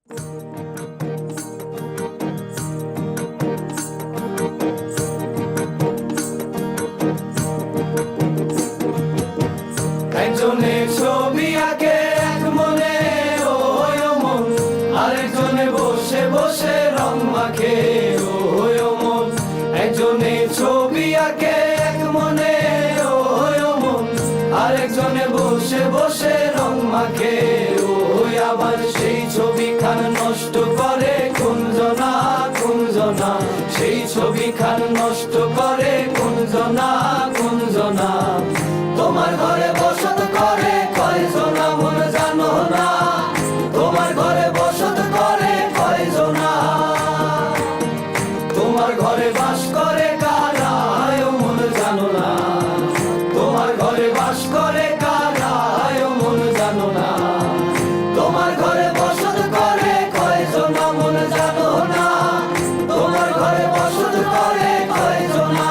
একজনের ছবি আঁকে এক মনে ওই মন, আরেকজনে বসে বসে রং মাখে ওই মন। একজনের ছবি আঁকে এক মনে ওই মন, আরেকজনে বসে বসে রং মাখে ওই। আবার সেই ছবিখান নষ্ট করে কুঞ্জনা কুঞ্জনা, সেই ছবিখান নষ্ট করে কুঞ্জনা কুঞ্জনা। তোমার ঘরে বসত করে কয়জনা মন জানো না, তোমার ঘরে বসত করে কয়জনা। তোমার ঘরে বাস করে কারা মন জানো না, তোমার ঘরে বাস করে কারা মন জানো না। তোমার ঘরে বসত করে কয়জনা মন জানো না, তোমার ঘরে বসত করে কয়জনা।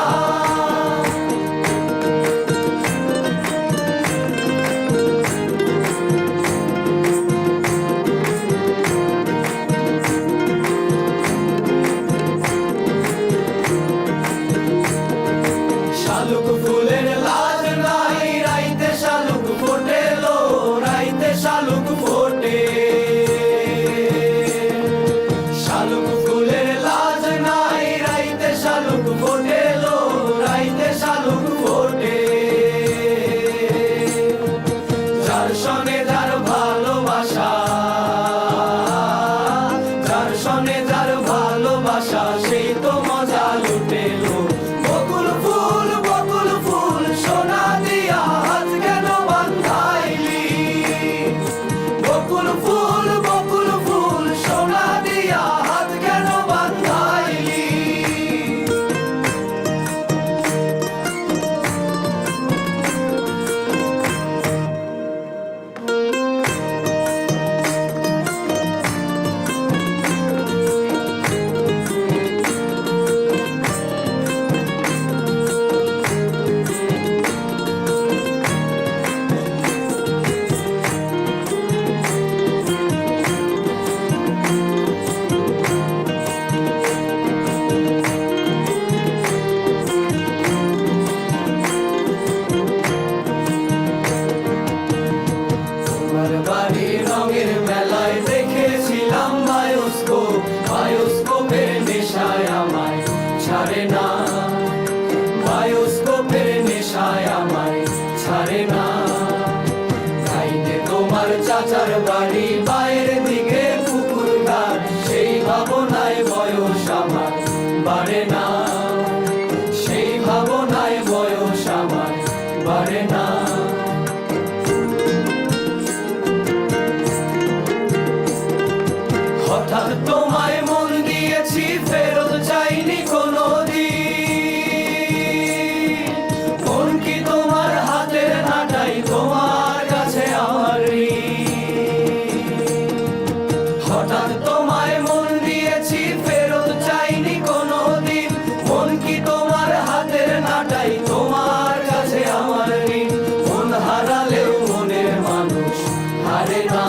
শালুক ফুলের লাজ নাই, রাইতে শালুক ফোটে লো, রাইতে শালুক ফোটে। শালুক ফুলের লাজ নাই, রাইতে শালুক ফোটে লো, রাইতে শালুক ফোটে। যার সনে যার ভালোবাসা, যার সনে যার ভালোবাসা, সেই তো মজা লুটে লো। বকুল ফুল বকুল ফুল সোনা দিয়া হাত কেন বান্ধাইলি, বকুল ফুল বকুল ফুল সোনা দিয়া হাত কেন বান্ধাইলি। তোমার বাড়ির রঙের মেলায় দেখেছিলাম বায়োস্কোপ, বায়োস্কোপের নেশায় আমায় ছাড়ে না, বায়োস্কোপের নেশায় আমায় ছাড়ে না। গাইতে তোমার চাচার বাড়ি বাইরের দিকে পুকুর ঘাট, সেই ভাবনায় বয়স আমার বাড়ে না, সেই ভাবনায় বয়স আমার বাড়ে না। হঠাৎ তোমায় মন দিয়েছি, ফেরত চাইনি কোনোদিন। মন কি তোমার হাতের নাটাই, তোমার কাছে আমার ঋণ। হঠাৎ তোমায় মন দিয়েছি, ফেরত চাইনি কোনোদিন। মন কি তোমার হাতের নাটাই, তোমার কাছে আমার ঋণ। মন হারালেও মনের মানুষ হারে না,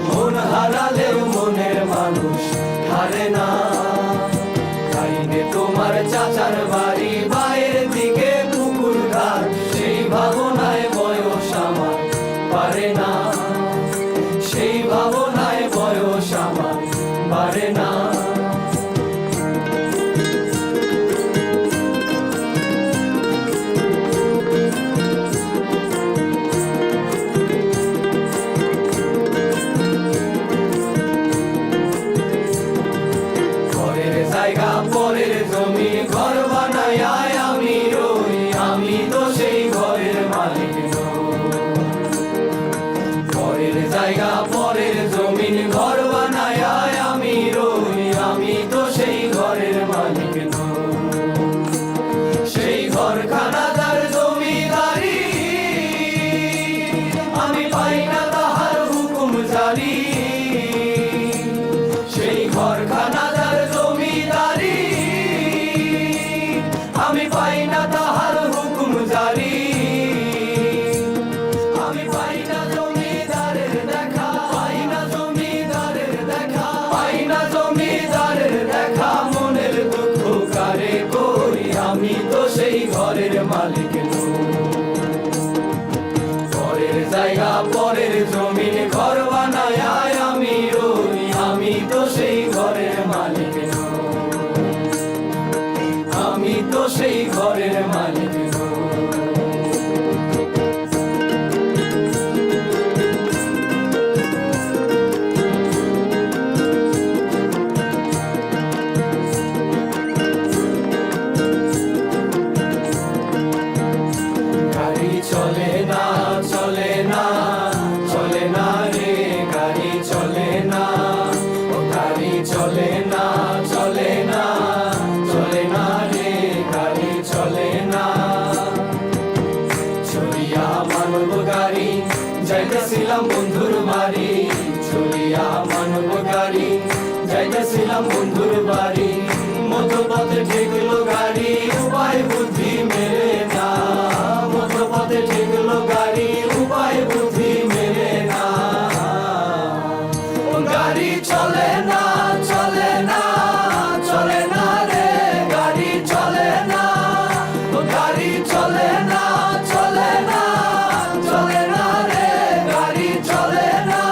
মন হারালেও মনের মানুষ হারে না। গাইনে তোমার চাচার বাড়ি বাইরের দিকে পুকুর ঘাট, সেই ভাবনায় বয়স আমার পারে না, সেই ভাবনায় বয়স আমার পারে না। জায়গা পরের জমি ঘর বানায় আমি রই, আমি তো সেই ঘরের মালিক নই। পরের জায়গা পরের জমিন ঘর বানায় আমি রই, আমি তো সেই ঘরের মালিক নই। সেই ঘরখানা যার জমিদারি, আমি পাই না তাহার হুকুম জারি। সেই ঘরখানা যার জমিদারি, আমি পাই না তাহার হুকুম জারি। আমি পাই না জমিদারের দেখা, পাই না জমিদারের গাড়ি, যাইতেছিলাম বন্ধুর বাড়ি, মধ্যপথে ঠেকলো গাড়ি, উপায় বুদ্ধি মেলে না। মধ্যপথে ঠেকলো গাড়ি, উপায় বুদ্ধি মেলে না। গাড়ি চলে না, চলে না, চলে না রে, গাড়ি চলে না, গাড়ি চলে না, চলে না, চলে না রে, গাড়ি চলে না।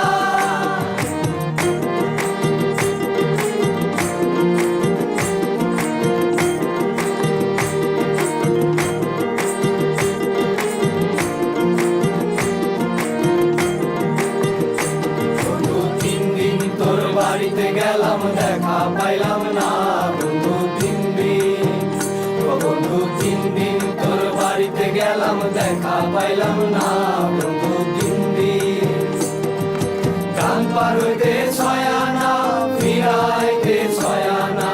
বন্ধু 3 দিন তোর বাড়িতে গেলাম, দেখা পাইলাম না। বন্ধু 3 দিন, ও বন্ধু 3 দিন তোর বাড়িতে গেলাম, দেখা পাইলাম না। বন্ধু 3 দিন, গান পার হইতে 6 আনা, ফিরাইতে 6 আনা,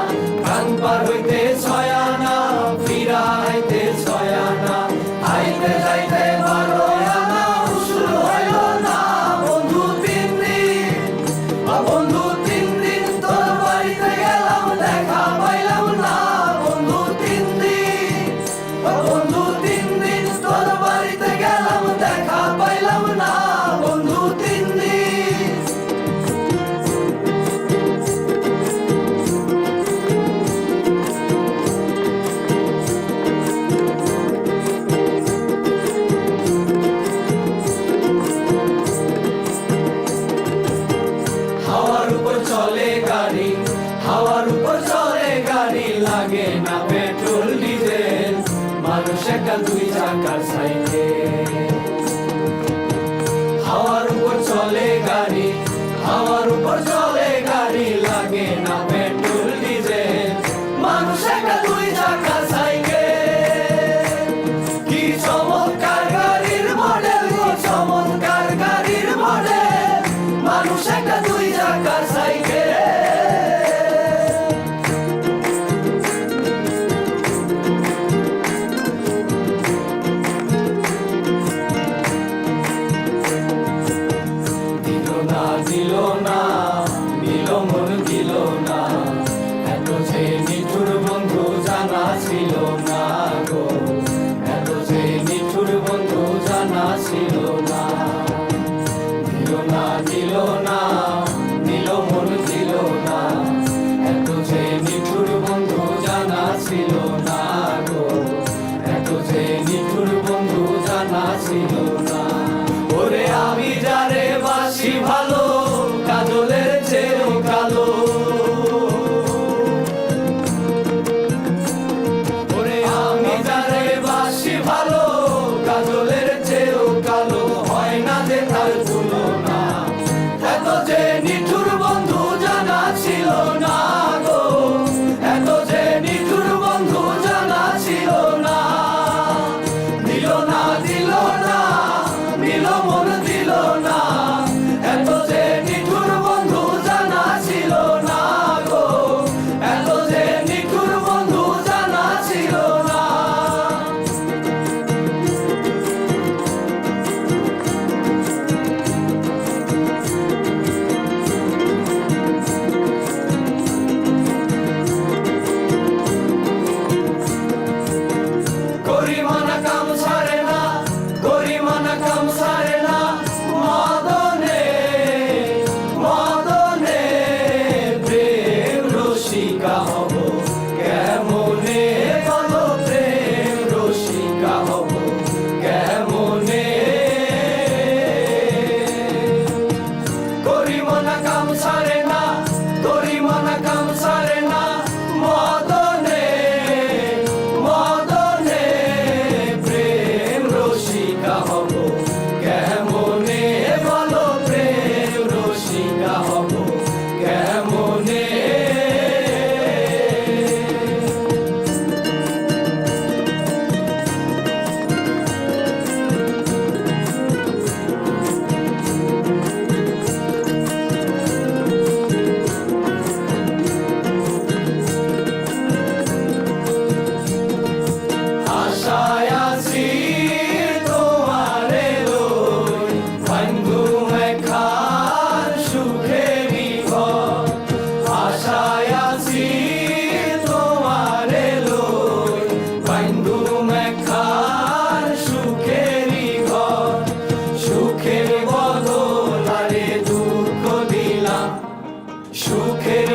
গান পার হইতে 6 আনা, ফিরাইতে 6 আনা, আইতে যাইতে 12 আনা, উসুল হইল না। বন্ধু 3 দিন, ও বন্ধু 3 দিন তোর বাড়িতে গেলাম, দেখা পাইলাম না। বন্ধু 3 দিন, ও বন্ধু 3 দিন তোর বাড়িতে গেলাম, দেখা পাইলাম না। বন্ধু 3 দিন। হাওয়ার উপর চলে গাড়ি, হাওয়ার উপর চলে গাড়ি, লাগে না পেট্রোল ডিজেল, মানুষ একটা 2 চাকার সাইকেল। হাওয়ার উপর চলে গাড়ি, হাওয়ার উপর চলে গাড়ি, লাগে না পেট্রোল ডিজেল, মানুষ একটা 2 চাকার সাইকেল। কি চমৎকার গাড়ির মডেল, কি চমৎকার গাড়ির মডেল, মানুষ একটা 2 চাকার সাইকেল। দিল না, দিল না, দিল মন দিল না, এত যে নিঠুর বন্ধু জানা ছিল না গো, এত যে নিঠুর বন্ধু জানা ছিল না। দিল না, দিল না, দিল সুখের